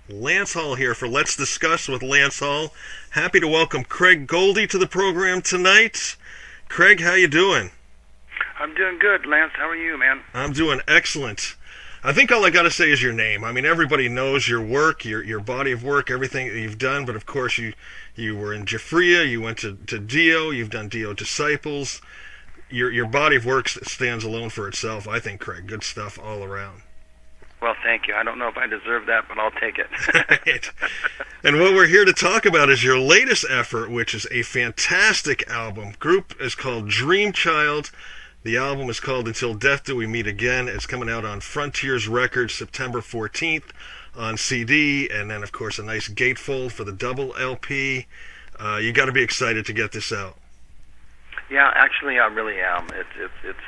Lance Hall here for Let's Discuss with Lance Hall. Happy to welcome Craig Goldy to the program tonight. Craig, how you doing? I'm doing good, Lance. How are you, man? I'm doing excellent. I think all I got to say is your name. I mean, everybody knows your work, your body of work, everything that you've done, but of course you were in Jafria, you went to Dio, you've done Dio Disciples. Your body of work stands alone for itself, I think, Craig. Good stuff all around. Well, thank you. I don't know if I deserve that, but I'll take it. Right. And what we're here to talk about is your latest effort, which is a fantastic album. Group is called Dream Child. The album is called Until Death Do We Meet Again. It's coming out on Frontiers Records September 14th on CD, and then, of course, a nice gatefold for the double LP. You got to be excited to get this out. Yeah, actually, I really am. It's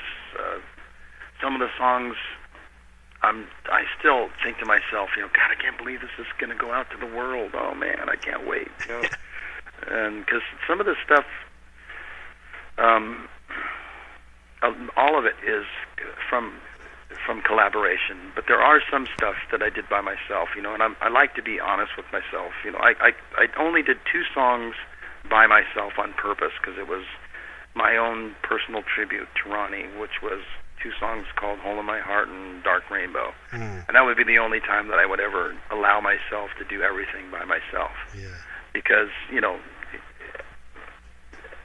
some of the songs. I still think to myself, God, I can't believe this is going to go out to the world. Oh man, I can't wait. And because some of the stuff, all of it is from collaboration. But there are some stuff that I did by myself, and I like to be honest with myself. I only did 2 songs by myself on purpose because it was my own personal tribute to Ronnie, which was 2 songs called Hole in My Heart and Dark Rainbow. And that would be the only time that I would ever allow myself to do everything by myself. Yeah. Because,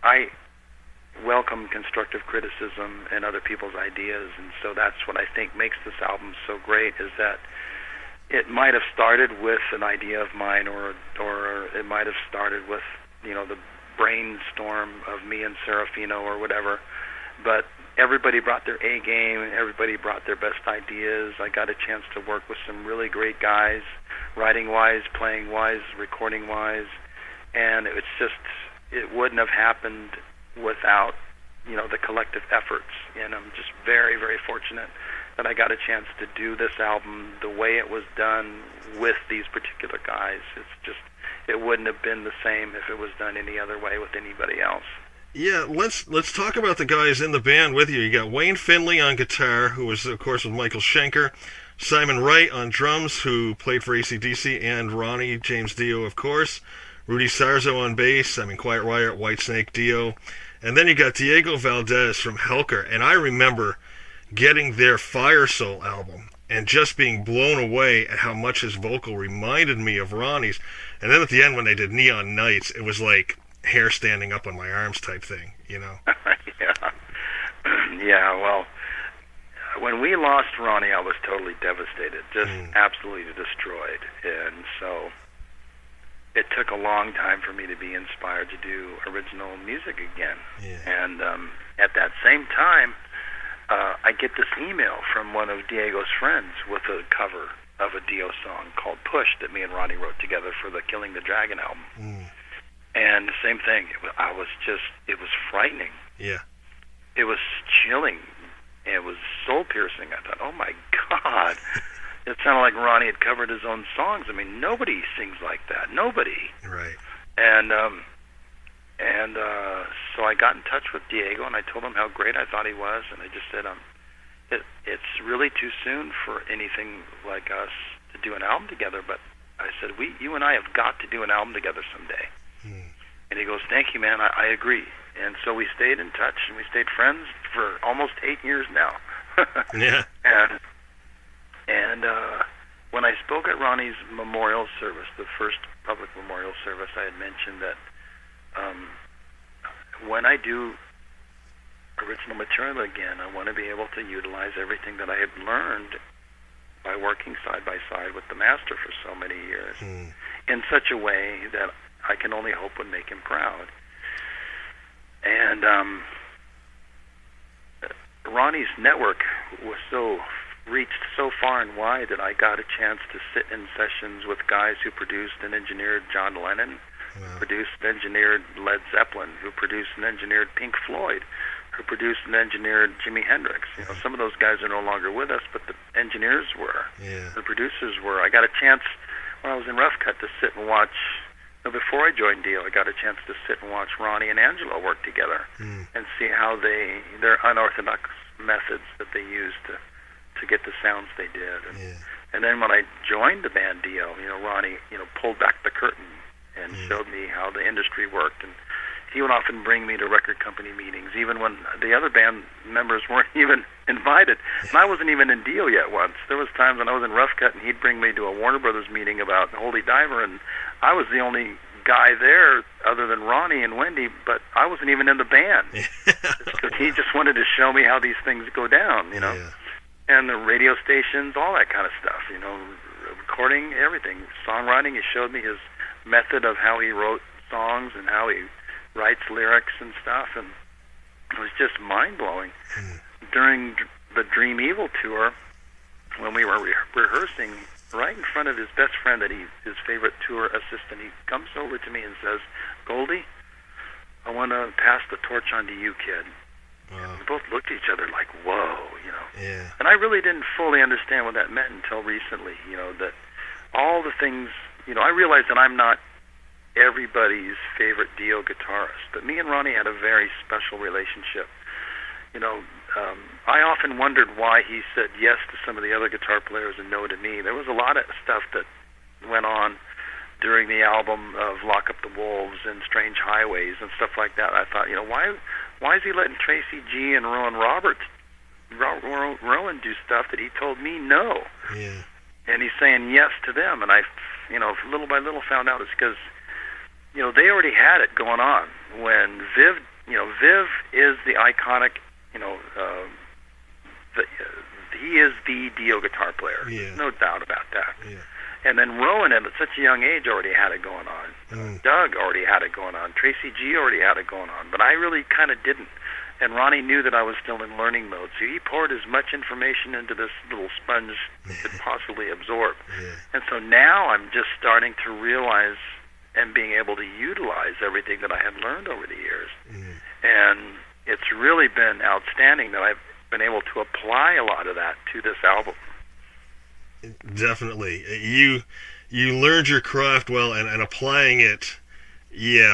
I welcome constructive criticism and other people's ideas, and so that's what I think makes this album so great, is that it might have started with an idea of mine, or it might have started with, the brainstorm of me and Serafino or whatever, but everybody brought their A game, everybody brought their best ideas. I got a chance to work with some really great guys, writing-wise, playing-wise, recording-wise, and it wouldn't have happened without, the collective efforts. And I'm just very, very fortunate that I got a chance to do this album the way it was done with these particular guys. It wouldn't have been the same if it was done any other way with anybody else. Yeah, let's talk about the guys in the band with you. You got Wayne Finley on guitar, who was, of course, with Michael Schenker. Simon Wright on drums, who played for AC/DC and Ronnie James Dio, of course. Rudy Sarzo on bass. Quiet Riot, Whitesnake, Dio. And then you got Diego Valdez from Helker. And I remember getting their Fire Soul album and just being blown away at how much his vocal reminded me of Ronnie's. And then at the end, when they did Neon Nights, it was like hair standing up on my arms type thing, Yeah. Yeah, well, when we lost Ronnie, I was totally devastated, just absolutely destroyed. And so it took a long time for me to be inspired to do original music again. Yeah. And at that same time, I get this email from one of Diego's friends with a cover of a Dio song called Push that me and Ronnie wrote together for the Killing the Dragon album. And the same thing, it was frightening. Yeah. It was chilling. It was soul-piercing. I thought, oh my God. It sounded like Ronnie had covered his own songs. Nobody sings like that. Nobody. Right. And so I got in touch with Diego, and I told him how great I thought he was, and I just said, it's really too soon for anything like us to do an album together, but I said, you and I have got to do an album together someday. And he goes, thank you, man, I agree. And so we stayed in touch, and we stayed friends for almost 8 years now. Yeah. And when I spoke at Ronnie's memorial service, the first public memorial service, I had mentioned that when I do original material again, I want to be able to utilize everything that I had learned by working side by side with the master for so many years in such a way that I can only hope would make him proud. And Ronnie's network reached so far and wide that I got a chance to sit in sessions with guys who produced and engineered John Lennon, produced and engineered Led Zeppelin, who produced and engineered Pink Floyd, who produced and engineered Jimi Hendrix. Some of those guys are no longer with us, but the engineers were. Yeah. The producers were. I got a chance when I was in Rough Cut to sit and watch. Before I joined Dio, I got a chance to sit and watch Ronnie and Angelo work together and see how their unorthodox methods that they used to get the sounds they did. And And then when I joined the band Dio, Ronnie, pulled back the curtain and showed me how the industry worked. And he would often bring me to record company meetings, even when the other band members weren't even invited. And I wasn't even in Dio yet once. There was times when I was in Rough Cut, and he'd bring me to a Warner Brothers meeting about Holy Diver, and I was the only guy there other than Ronnie and Wendy, but I wasn't even in the band. Because he just wanted to show me how these things go down, Yeah. And the radio stations, all that kind of stuff, recording, everything. Songwriting, he showed me his method of how he wrote songs and how he writes lyrics and stuff, and it was just mind-blowing. During the Dream Evil tour, when we were rehearsing, right in front of his best friend, his favorite tour assistant, he comes over to me and says, "Goldy, I want to pass the torch on to you, kid." Wow. We both looked at each other like, whoa, Yeah. And I really didn't fully understand what that meant until recently, that all the things, I realized that I'm not everybody's favorite Dio guitarist, but me and Ronnie had a very special relationship. I often wondered why he said yes to some of the other guitar players and no to me. There was a lot of stuff that went on during the album of Lock Up the Wolves and Strange Highways and stuff like that. I thought, why is he letting Tracy G and Rowan do stuff that he told me no? Yeah. And he's saying yes to them, and I, little by little found out it's because, they already had it going on. When Viv is the iconic, he is the Dio guitar player. Yeah. There's no doubt about that. Yeah. And then Rowan, at such a young age, already had it going on. Doug already had it going on. Tracy G already had it going on. But I really kind of didn't. And Ronnie knew that I was still in learning mode, so he poured as much information into this little sponge could possibly absorb. Yeah. And so now I'm just starting to realize and being able to utilize everything that I had learned over the years. And it's really been outstanding that I've been able to apply a lot of that to this album. Definitely. You learned your craft well, and applying it. Yeah,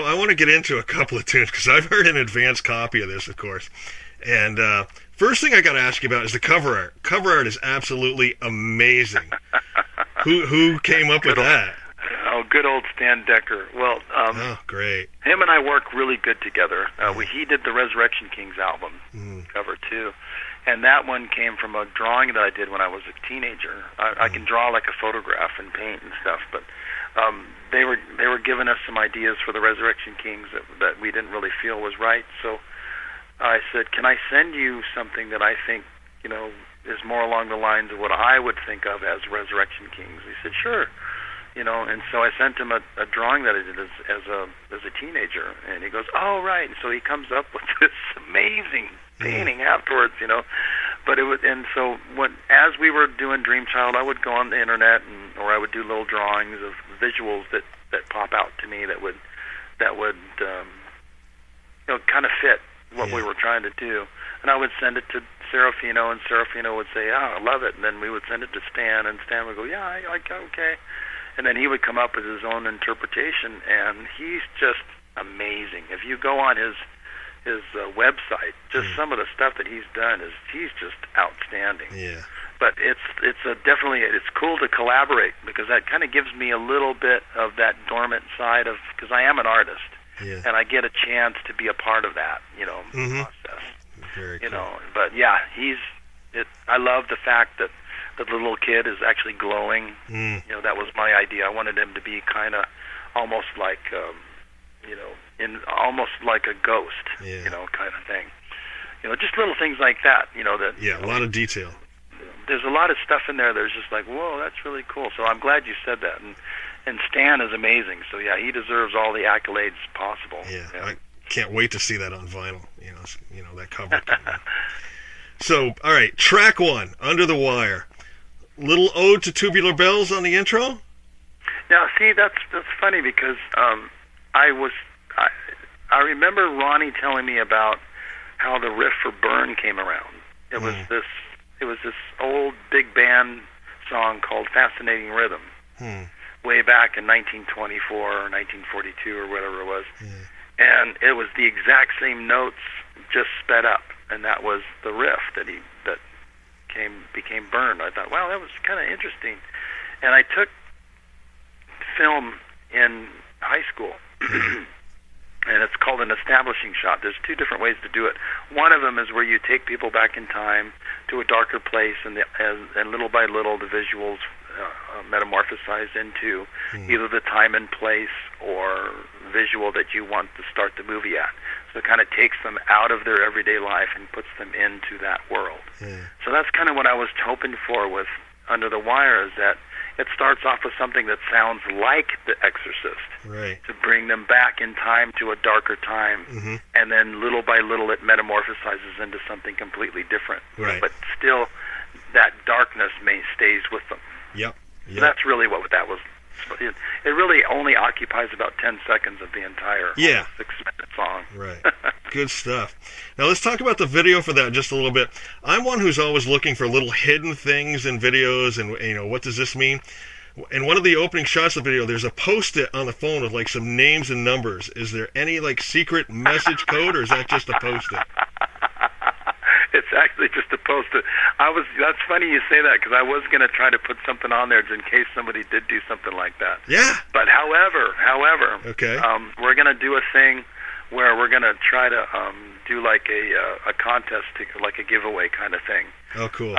I want to get into a couple of tunes, because I've heard an advanced copy of this, of course. And first thing I got to ask you about is the cover art. Cover art is absolutely amazing. Who came up with that? Oh, good old Stan Decker. Well, oh, great. Him and I work really good together. He did the Resurrection Kings album cover too, and that one came from a drawing that I did when I was a teenager. I can draw like a photograph and paint and stuff, but they were giving us some ideas for the Resurrection Kings that we didn't really feel was right. So I said, "Can I send you something that I think is more along the lines of what I would think of as Resurrection Kings?" He said, "Sure." And so I sent him a drawing that I did as a teenager, and he goes, "Oh, right." And so he comes up with this amazing painting afterwards, But it was, and so as we were doing Dream Child, I would go on the internet, or I would do little drawings of visuals that pop out to me that would kind of fit what we were trying to do, and I would send it to Serafino, and Serafino would say, "Oh, I love it," and then we would send it to Stan, and Stan would go, "Yeah, I like it, okay." And then he would come up with his own interpretation, and he's just amazing. If you go on his website, just some of the stuff that he's done he's just outstanding. Yeah. But it's definitely cool to collaborate, because that kind of gives me a little bit of that dormant side of, because I am an artist, and I get a chance to be a part of that, process. Very cool. But yeah, I love the fact that the little kid is actually glowing. That was my idea. I wanted him to be kind of almost like, almost like a ghost, kind of thing. Just little things like that. A lot of detail. There's a lot of stuff in there that's just like, whoa, that's really cool. So I'm glad you said that. And Stan is amazing. So yeah, he deserves all the accolades possible. Yeah. I can't wait to see that on vinyl. That cover. So, all right, track 1, Under the Wire. Little ode to Tubular Bells on the intro? Now, see, that's funny, because I remember Ronnie telling me about how the riff for Burn came around. It was this old big band song called Fascinating Rhythm, way back in 1924 or 1942 or whatever it was. And it was the exact same notes, just sped up, and that was the riff that became burned. I thought, wow, that was kind of interesting. And I took film in high school, and it's called an establishing shot. There's two different ways to do it. One of them is where you take people back in time to a darker place, and little by little the visuals metamorphosize into either the time and place or visual that you want to start the movie at. So it kind of takes them out of their everyday life and puts them into that world. So that's kind of what I was hoping for with Under the Wire, is that it starts off with something that sounds like The Exorcist, right, to bring them back in time to a darker time, and then little by little it metamorphosizes into something completely different. Right. But still, that darkness stays with them. Yep. So that's really what that was. It really only occupies about 10 seconds of the entire 6-minute song. Right. Good stuff. Now let's talk about the video for that just a little bit. I'm one who's always looking for little hidden things in videos, and what does this mean? In one of the opening shots of the video, there's a post-it on the phone with like some names and numbers. Is there any like secret message code, or is that just a post-it? It's actually just a post-it. That's funny you say that, because I was going to try to put something on there in case somebody did do something like that. Yeah. But however, okay, we're going to do a thing where we're going to try to do like a contest, like a giveaway kind of thing. Oh, cool.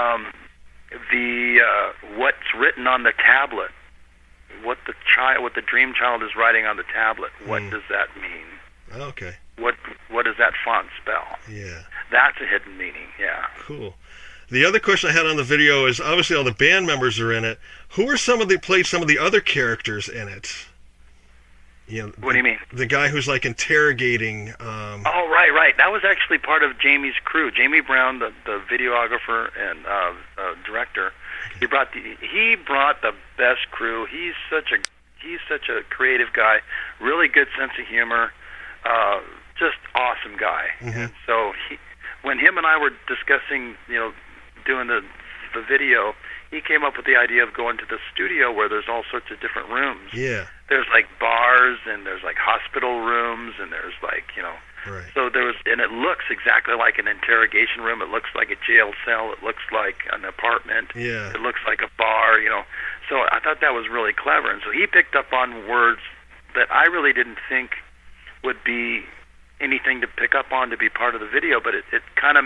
What's written on the tablet, what the dream child is writing on the tablet, what does that mean? Okay. What does that font spell? Yeah. That's a hidden meaning, yeah. Cool. The other question I had on the video is, obviously all the band members are in it. Who are played some of the other characters in it? What do you mean? The guy who's like interrogating. Oh, right. That was actually part of Jamie's crew. Jamie Brown, the videographer and director, he brought the best crew. He's such a creative guy, really good sense of humor, just awesome guy. And so when him and I were discussing, doing the video, he came up with the idea of going to the studio where there's all sorts of different rooms. Yeah. There's like bars, and there's like hospital rooms, and there's like, Right. So and it looks exactly like an interrogation room. It looks like a jail cell. It looks like an apartment. Yeah. It looks like a bar, So I thought that was really clever. And so he picked up on words that I really didn't think would be anything to pick up on to be part of the video, but it kind of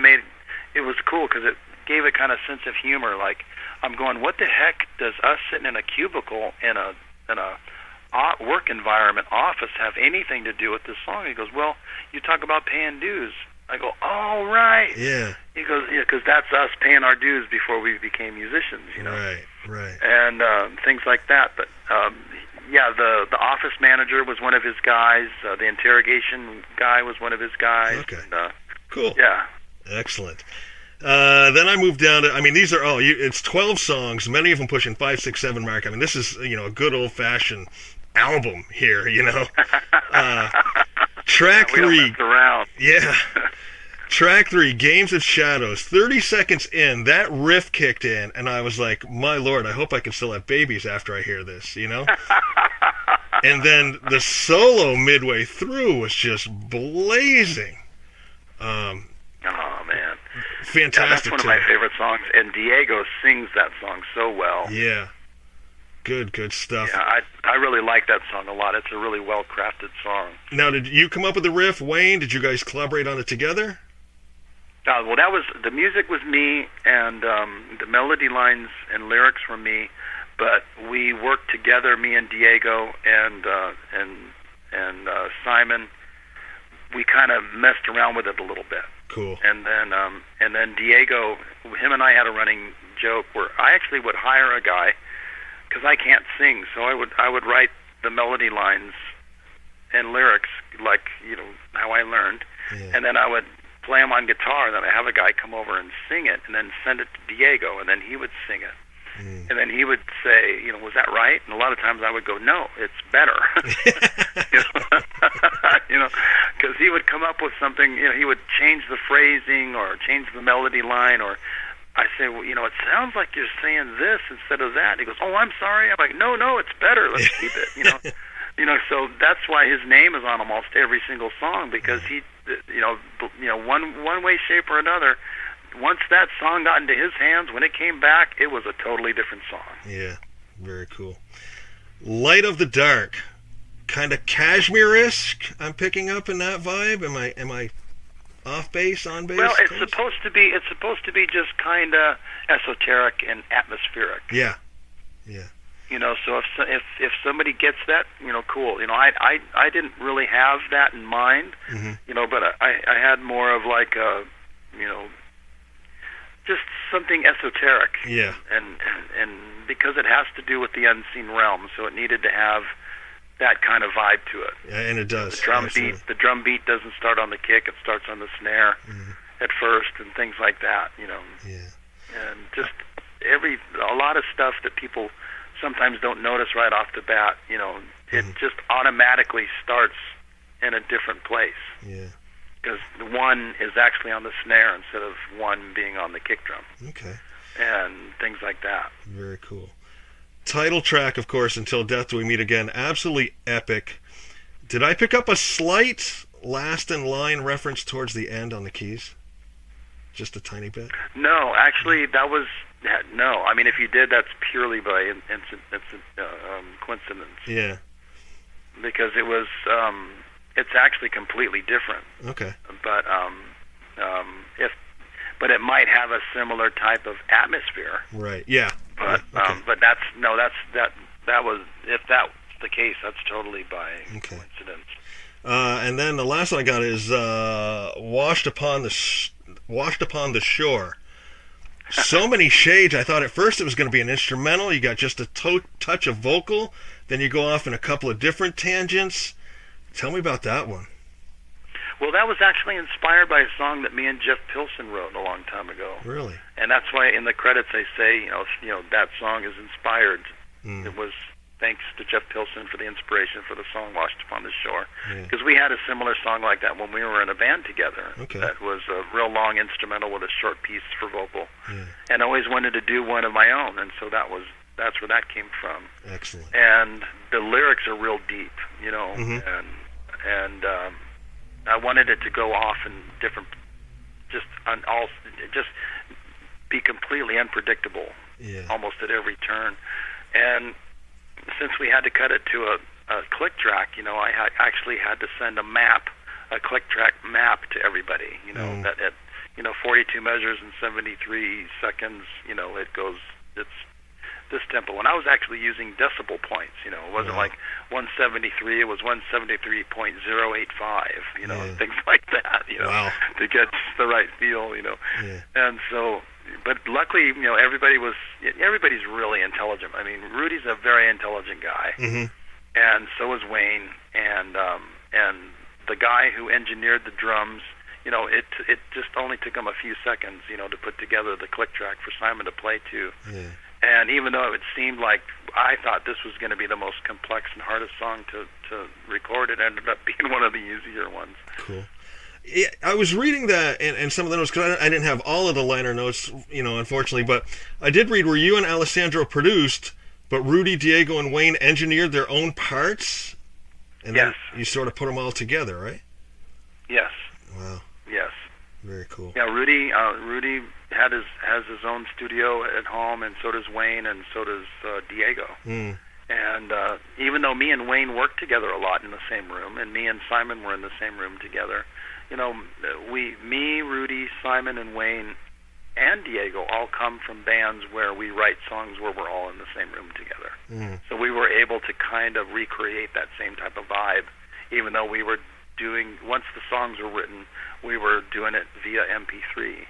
it was cool because it gave a kind of sense of humor. Like, I'm going, what the heck does us sitting in a cubicle in a work environment office have anything to do with this song? He goes, well, you talk about paying dues. I go, oh, right. Yeah. He goes, yeah, because that's us paying our dues before we became musicians, Right. And things like that. But the office manager was one of his guys. The interrogation guy was one of his guys. Okay. And, cool. Yeah. Excellent. Then I moved down to, these are, it's 12 songs, many of them pushing 5, 6, 7 mark. This is, a good old-fashioned album here, Track 3. We don't mess around. Yeah. Track 3, Games of Shadows. 30 seconds in, that riff kicked in, and I was like, my lord, I hope I can still have babies after I hear this, And then the solo midway through was just blazing. Oh, man. Fantastic. Yeah, that's one of my favorite songs, and Diego sings that song so well. Yeah. Good stuff. Yeah, I really like that song a lot. It's a really well-crafted song. Now, did you come up with the riff, Wayne? Did you guys collaborate on it together? Well, the music was me, and the melody lines and lyrics were me, but we worked together, me and Diego and Simon. We kind of messed around with it a little bit. Cool. And then Diego, him and I had a running joke where I actually would hire a guy, because I can't sing, so I would write the melody lines and lyrics like how I learned, and then I would play them on guitar, and then I have a guy come over and sing it, and then send it to Diego, and then he would sing it. And then he would say, was that right? And a lot of times I would go, no, it's better. Because he would come up with something, he would change the phrasing or change the melody line, or I say, well, it sounds like you're saying this instead of that. And he goes, oh, I'm sorry. I'm like, no, it's better. Let's keep it, So that's why his name is on almost every single song, because he, one way, shape, or another, once that song got into his hands, when it came back, it was a totally different song. Yeah, very cool. Light of the Dark, kind of Kashmir-esque. I'm picking up in that vibe. Am I off base, on base? Well, it's supposed to be just kind of esoteric and atmospheric. Yeah. You know, so if somebody gets that, you know, cool. You know, I didn't really have that in mind. Mm-hmm. You know, but I had more of like a, you know, just something esoteric. Yeah. And because it has to do with the unseen realm, so it needed to have that kind of vibe to it. Yeah, and it does. The drum beat doesn't start on the kick; it starts on the snare at first, and things like that. You know. Yeah. And just a lot of stuff that people sometimes don't notice right off the bat. You know, it just automatically starts in a different place. Yeah. Because the one is actually on the snare instead of one being on the kick drum. Okay. And things like that. Very cool. Title track, of course, Until Death Do We Meet Again. Absolutely epic. Did I pick up a slight last in line reference towards the end on the keys? Just a tiny bit? No, actually, that was... No, I mean, if you did, that's purely by coincidence. Yeah. Because it was... it's actually completely different. Okay. But but it might have a similar type of atmosphere. Right. Yeah. But okay. But that was, if that's the case, that's totally by coincidence. And then the last one I got is Washed Upon the Shore. So many shades. I thought at first it was going to be an instrumental. You got just a touch of vocal. Then you go off in a couple of different tangents. Tell me about that one. Well, that was actually inspired by a song that me and Jeff Pilson wrote a long time ago. Really? And that's why in the credits they say, you know, that song is inspired. It was thanks to Jeff Pilson for the inspiration for the song Washed Upon the Shore. Because we had a similar song like that when we were in a band together. Okay. That was a real long instrumental with a short piece for vocal. And I always wanted to do one of my own, and so that's where that came from. Excellent. And the lyrics are real deep, you know, and I wanted it to go off in different, just be completely unpredictable, almost at every turn. And since we had to cut it to a click track, you know, I actually had to send a click track map to everybody, you know, that at, 42 measures and 73 seconds, you know, it's this tempo. And I was actually using decibel points, you know, it wasn't like 173, it was 173.085, you know, things like that, you know, to get the right feel, you know. And so, but luckily, you know, everybody's really intelligent. I mean, Rudy's a very intelligent guy, and so is Wayne, and the guy who engineered the drums, you know, it just only took him a few seconds, you know, to put together the click track for Simon to play to. And even though it seemed like I thought this was going to be the most complex and hardest song to record, it ended up being one of the easier ones. Cool. Yeah, I was reading that and some of the notes, because I didn't have all of the liner notes, you know, unfortunately, but I did read where you and Alessandro produced, but Rudy, Diego, and Wayne engineered their own parts, and then you sort of put them all together, right? Yes. Wow. Yes. Very cool. Yeah, Rudy has his own studio at home, and so does Wayne, and so does Diego. And even though me and Wayne worked together a lot in the same room, and me and Simon were in the same room together, you know, me, Rudy, Simon, and Wayne, and Diego all come from bands where we write songs where we're all in the same room together. So we were able to kind of recreate that same type of vibe, even though we were once the songs were written, we were doing it via MP3.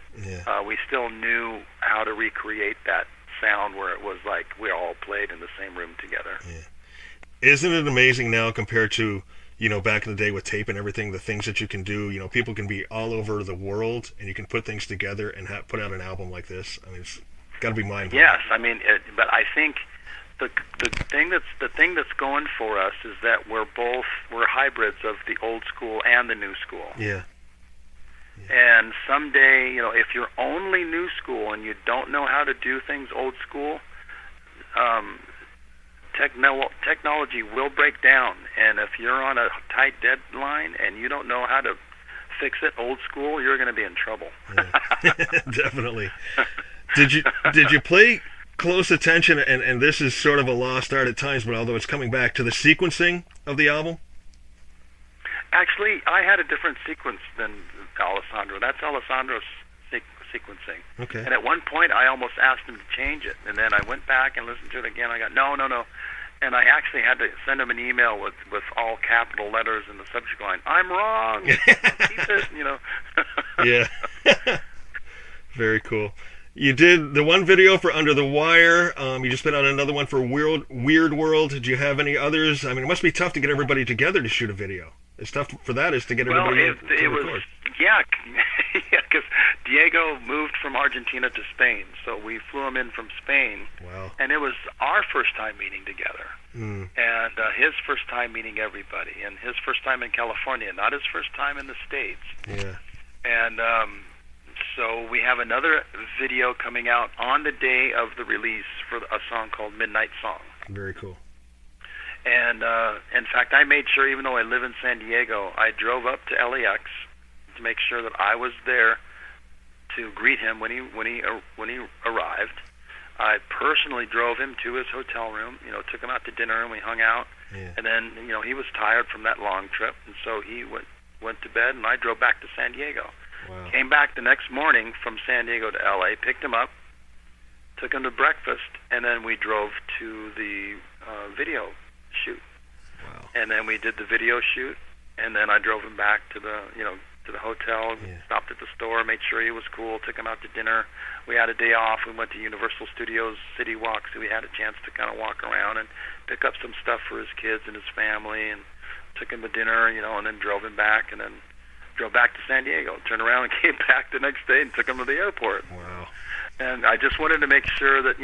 We still knew how to recreate that sound where it was like we all played in the same room together. Isn't it amazing now compared to, you know, back in the day with tape and everything, the things that you can do? You know, people can be all over the world, and you can put things together and put out an album like this. I mean, it's got to be mind-blowing. Yes, I mean, but I think the thing that's going for us is that we're hybrids of the old school and the new school. And someday, you know, if you're only new school and you don't know how to do things old school, technology will break down. And if you're on a tight deadline and you don't know how to fix it old school, you're going to be in trouble. Yeah. Definitely. Did you pay close attention, and this is sort of a lost art at times, but although it's coming back, to the sequencing of the album? Actually, I had a different sequence than Alessandro. That's Alessandro's sequencing. Okay. And at one point, I almost asked him to change it, and then I went back and listened to it again. I got, no. And I actually had to send him an email with all capital letters in the subject line. I'm wrong. Keep it, Yeah. Very cool. You did the one video for Under the Wire. You just put out another one for Weird World. Did you have any others? I mean, it must be tough to get everybody together to shoot a video. It's tough for that is to get everybody to record. Yeah, because Diego moved from Argentina to Spain, so we flew him in from Spain. Wow. And it was our first time meeting together, and his first time meeting everybody, and his first time in California, not his first time in the States. Yeah. And so we have another video coming out on the day of the release for a song called Midnight Song. Very cool. And in fact, I made sure, even though I live in San Diego, I drove up to LAX to make sure that I was there to greet him when he arrived. I personally drove him to his hotel room, took him out to dinner, and we hung out. Yeah. And then, he was tired from that long trip, and so he went to bed, and I drove back to San Diego. Wow. Came back the next morning from San Diego to LA, picked him up, took him to breakfast, and then we drove to the video shoot. Wow. And then we did the video shoot, and then I drove him back to the hotel, stopped at the store, made sure he was cool, took him out to dinner. We had a day off. We went to Universal Studios City Walk, so we had a chance to kind of walk around and pick up some stuff for his kids and his family, and took him to dinner, and then drove him back, and then drove back to San Diego, turned around and came back the next day and took him to the airport. Wow. And I just wanted to make sure that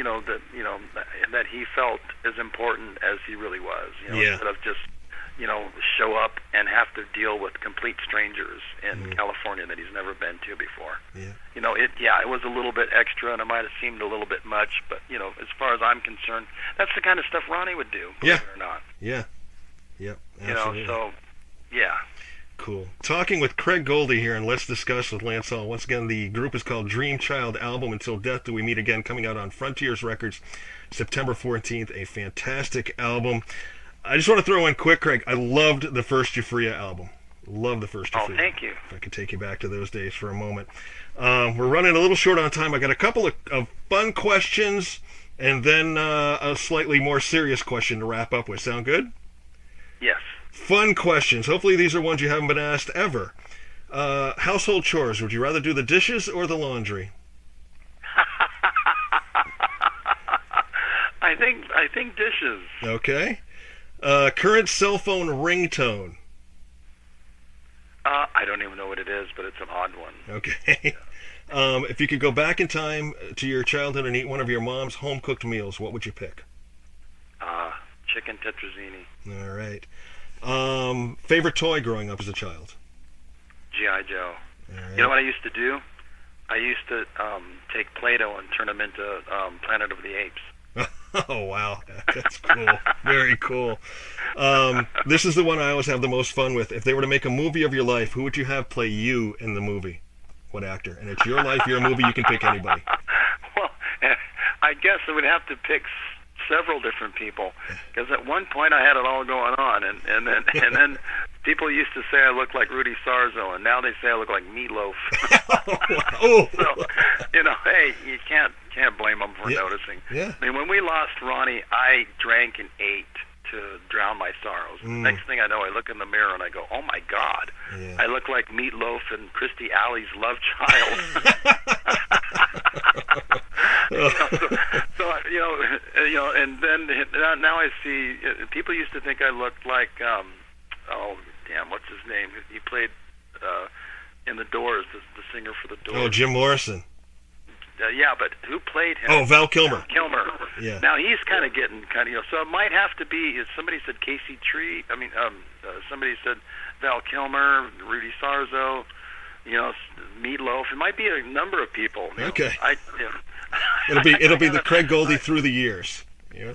that he felt as important as he really was. Instead of just show up and have to deal with complete strangers in California that he's never been to before. Yeah. It was a little bit extra, and it might have seemed a little bit much, but as far as I'm concerned, that's the kind of stuff Ronnie would do, believe it or not. Yeah. Yep. Absolutely. So yeah. Cool. Talking with Craig Goldy here, and Let's Discuss with Lance Hall. Once again, the group is called Dream Child Album Until Death Do We Meet Again, coming out on Frontiers Records September 14th. A fantastic album. I just want to throw in quick, Craig, I loved the first Euphoria album. Loved the first Euphoria. Oh, thank you. If I could take you back to those days for a moment. We're running a little short on time. I got a couple of fun questions, and then a slightly more serious question to wrap up with. Sound good? Yes. Fun questions. Hopefully these are ones you haven't been asked ever. Household chores. Would you rather do the dishes or the laundry? I think dishes. Okay. Current cell phone ringtone. I don't even know what it is, but it's an odd one. Okay. If you could go back in time to your childhood and eat one of your mom's home-cooked meals, what would you pick? Chicken tetrazzini. All right. Favorite toy growing up as a child? G.I. Joe. Right. You know what I used to do? I used to take Play-Doh and turn them into Planet of the Apes. Oh, wow. That's cool. Very cool. This is the one I always have the most fun with. If they were to make a movie of your life, who would you have play you in the movie? What actor? And it's your life, your movie, you can pick anybody. Well, I guess I would have to pick several different people, because at one point I had it all going on, and then people used to say I look like Rudy Sarzo, and now they say I look like Meatloaf. Oh. So, hey, you can't blame them for noticing. Yeah. I mean, when we lost Ronnie, I drank and ate to drown my sorrows. The next thing I know, I look in the mirror and I go, oh my God, I look like Meatloaf and Christy Alley's love child. And then now I see people used to think I looked like what's his name? He played in the Doors, the singer for the Doors. Oh, Jim Morrison. Yeah, but who played him? Oh, Val Kilmer. Kilmer. Yeah. Now he's kind of getting so it might have to be. Somebody said Casey Tree. Somebody said Val Kilmer, Rudy Sarzo. Meatloaf. It might be a number of people. Okay. It'll be the Craig Goldy through the years. Yeah.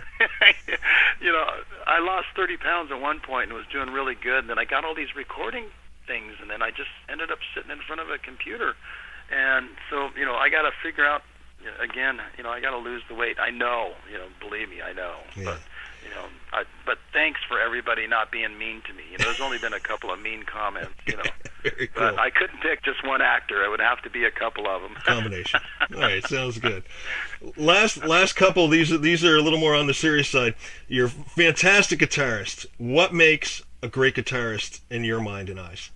I lost 30 pounds at one point and was doing really good. And then I got all these recording things, and then I just ended up sitting in front of a computer. And so, I got to figure out, again, I got to lose the weight. I know, believe me, I know. Yeah. But, but thanks for everybody not being mean to me. There's only been a couple of mean comments, Very cool. But I couldn't pick just one actor. It would have to be a couple of them. Combination. All right, sounds good. Last couple. These are a little more on the serious side. You're a fantastic guitarist. What makes a great guitarist in your mind and eyes?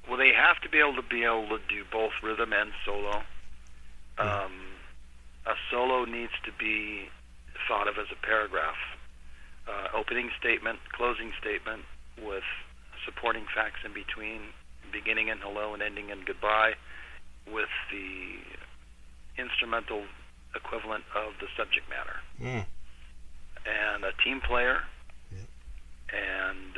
Well, they have to be able to do both rhythm and solo. A solo needs to be thought of as a paragraph, opening statement, closing statement, with supporting facts in between, beginning in hello and ending in goodbye, with the instrumental equivalent of the subject matter. And a team player, and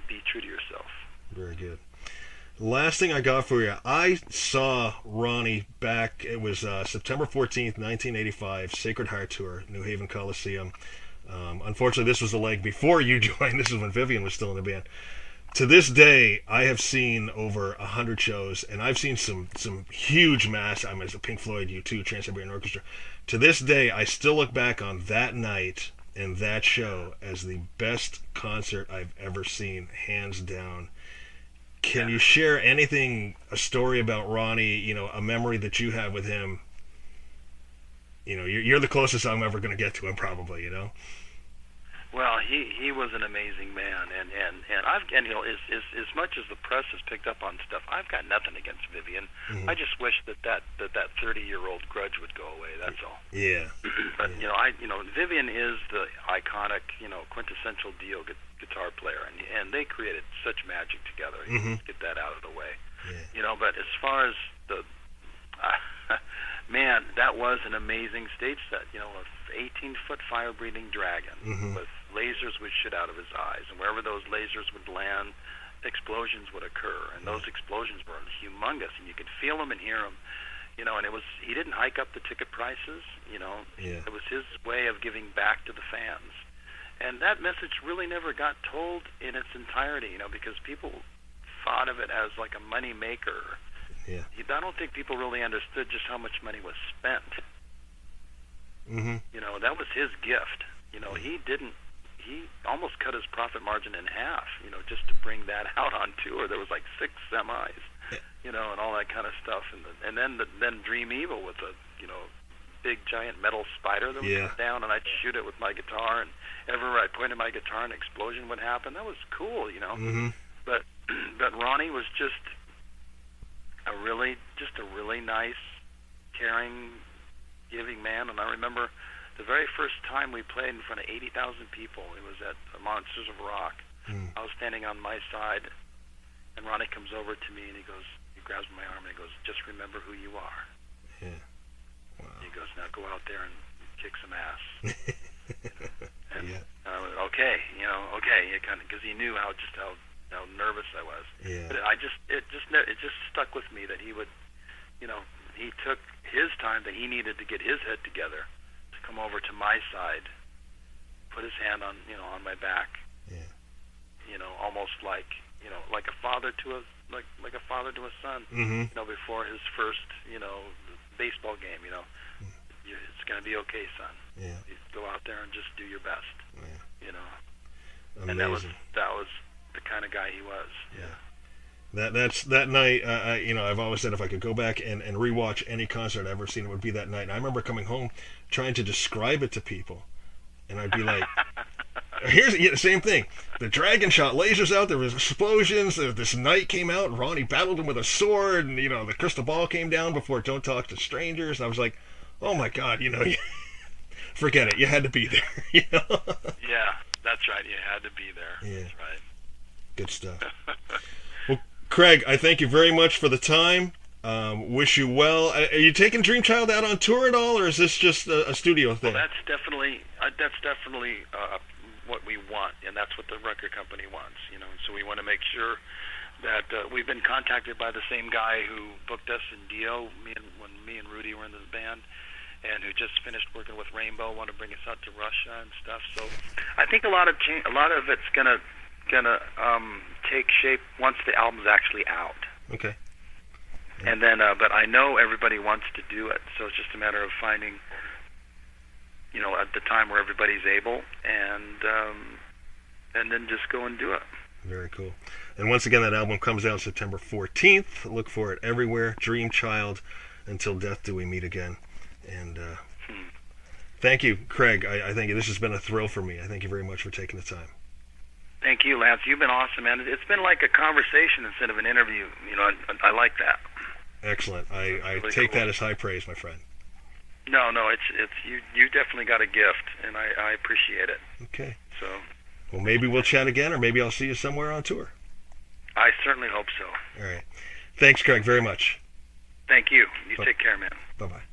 be true to yourself. Very good. Last thing I got for you, I saw Ronnie back, it was September 14th, 1985, Sacred Heart Tour, New Haven Coliseum. Unfortunately, this was the leg before you joined. This is when Vivian was still in the band. To this day, I have seen over 100 shows, and I've seen some huge mass. I'm a Pink Floyd, U2, Trans-Siberian Orchestra. To this day, I still look back on that night and that show as the best concert I've ever seen, hands down. Can you share anything, a story about Ronnie, a memory that you have with him? You're the closest I'm ever going to get to him, probably, Well, he was an amazing man, and as much as the press has picked up on stuff, I've got nothing against Vivian. Mm-hmm. I just wish that 30-year-old grudge would go away. That's all. Yeah. But Vivian is the iconic, quintessential Dio guitar player, and they created such magic together. Mm-hmm. Get that out of the way. Yeah. But as far as the man, that was an amazing stage set. An 18-foot fire-breathing dragon with lasers would shoot out of his eyes, and wherever those lasers would land, explosions would occur, and those explosions were humongous, and you could feel them and hear them. And he didn't hike up the ticket prices. It was his way of giving back to the fans, and that message really never got told in its entirety. Because people thought of it as like a money maker. Yeah. I don't think people really understood just how much money was spent. Mm-hmm. That was his gift. He almost cut his profit margin in half, just to bring that out on tour. There was like 6 semis, and all that kind of stuff. And then Dream Evil with a, big giant metal spider that would come down, and I'd shoot it with my guitar, and everywhere I pointed my guitar, an explosion would happen. That was cool, Mm-hmm. But Ronnie was just a really nice, caring, giving man. And I remember the very first time we played in front of 80,000 people. It was at Monsters of Rock. I was standing on my side, and Ronnie comes over to me, and he grabs my arm, and he goes, "Just remember who you are." Yeah. Wow. He goes, "Now go out there and kick some ass." And I went, okay, because he knew how nervous I was. Yeah. But it just stuck with me that he would, he took his time that he needed to get his head together to come over to my side, put his hand on my back, almost like a father to a father to a son. Mm-hmm. Before his first baseball game, it's gonna be okay, son. Yeah. You go out there and just do your best. Yeah. And Amazing. that was the kind of guy he was. Yeah. That's that night. I've always said if I could go back and rewatch any concert I've ever seen, it would be that night. And I remember coming home trying to describe it to people, and I'd be like, "Here's the same thing. The dragon shot lasers out. There was explosions. This knight came out. And Ronnie battled him with a sword, and the crystal ball came down before Don't Talk to Strangers." And I was like, "Oh my God, forget it. You had to be there." Yeah, that's right. You had to be there. Yeah. That's right. Good stuff. Well, Craig, I thank you very much for the time. Wish you well. Are you taking Dream Child out on tour at all, or is this just a studio thing? Well, that's definitely what we want, and that's what the record company wants. So we want to make sure that we've been contacted by the same guy who booked us in Dio when me and Rudy were in the band, and who just finished working with Rainbow, want to bring us out to Russia and stuff. So I think a lot of it's gonna take shape once the album's actually out. Okay. Yeah. And then, but I know everybody wants to do it, so it's just a matter of finding, at the time where everybody's able, and then just go and do it. Very cool. And once again, that album comes out September 14th. Look for it everywhere. Dream Child, Until Death Do We Meet Again. And thank you, Craig. I think this has been a thrill for me. I thank you very much for taking the time. Thank you, Lance. You've been awesome, man. It's been like a conversation instead of an interview. I like that. Excellent. I really take cool. that as high praise, my friend. No, it's you definitely got a gift, and I appreciate it. Okay. So. Well, maybe we'll chat again, or maybe I'll see you somewhere on tour. I certainly hope so. All right. Thanks, Craig, very much. Thank you. You take care, man. Bye-bye.